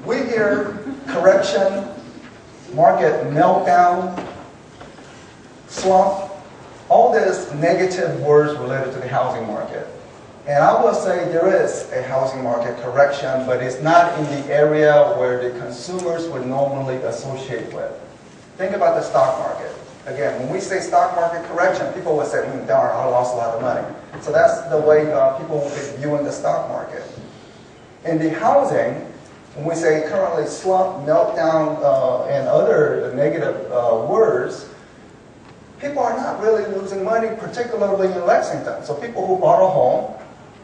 We hear correction, market meltdown, slump, all these negative words related to the housing market. And I will say there is a housing market correction, but it's not in the area where the consumers would normally associate with. Think about the stock market. Again, when we say stock market correction, people will say, darn, I lost a lot of money. So that's the way people will be viewing the stock market. In the housing, when we say currently slump, meltdown, and other negative words, people are not really losing money, particularly in Lexington. So people who bought a home,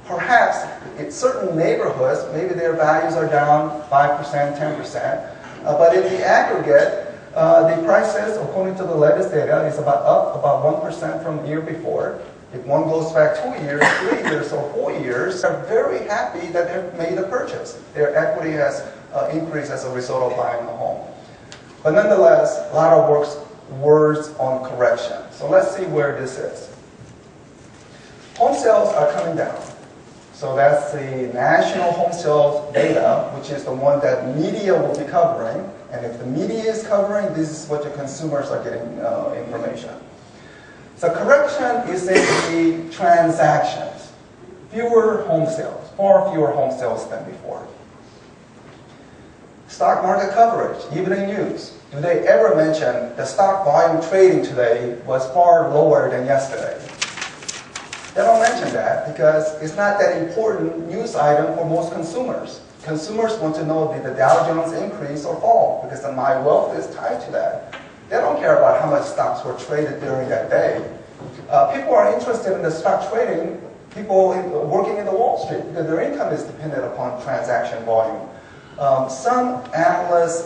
perhaps in certain neighborhoods, maybe their values are down 5%, 10%. But in the aggregate, the prices, according to the latest data, is up about 1% from the year before. If one goes back 2 years, 3 years, or 4 years, they're very happy that they've made a purchase. Their equity has increased as a result of buying a home. But nonetheless, a lot of words on correction. So let's see where this is. Home sales are coming down. So that's the national home sales data, which is the one that media will be covering. And if the media is covering, this is what the consumers are getting information. So correction is in the transactions. Fewer home sales, far fewer home sales than before. Stock market coverage, evening news. Do they ever mention the stock volume trading today was far lower than yesterday? They don't mention that because it's not that important news item for most consumers. Consumers want to know did the Dow Jones increase or fall because my wealth is tied to that. They don't care about how much stocks were traded during that day. People are interested in the stock trading, people working in the Wall Street, because their income is dependent upon transaction volume. Some analysts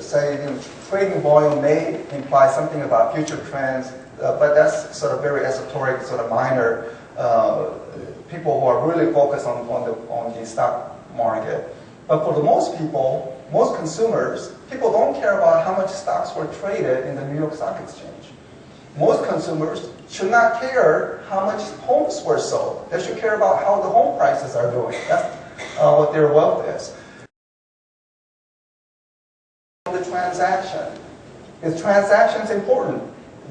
say the trading volume may imply something about future trends, but that's sort of very esoteric, sort of minor. People who are really focused on the stock market. But for the most people, most consumers, people don't care about how much stocks were traded in the New York Stock Exchange. Most consumers should not care how much homes were sold. They should care about how the home prices are doing. That's what their wealth is. The transaction. Is transactions important?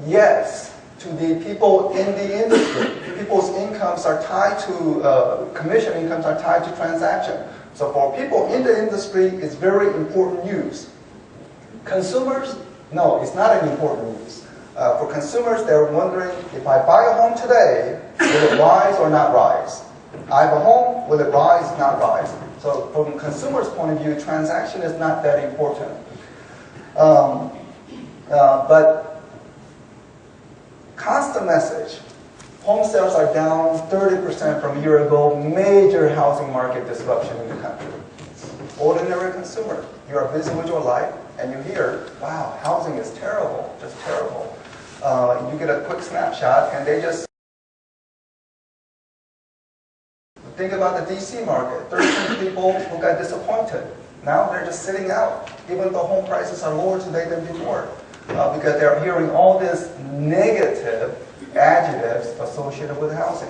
Yes. To the people in the industry. People's incomes are tied to, commission incomes are tied to transaction. So for people in the industry, it's very important news. Consumers, no, it's not an important news. For consumers, they're wondering, if I buy a home today, will it rise or not rise? I have a home, will it rise, not rise? So from a consumer's point of view, transaction is not that important. But constant message. Home sales are down 30% from a year ago. Major housing market disruption in the country. Ordinary consumer. You are busy with your life and you hear, wow, housing is terrible, just terrible. You get a quick snapshot and they just think about the DC market. 13 people who got disappointed. Now they're just sitting out, even though home prices are lower today than before. Because they're hearing all these negative adjectives associated with housing.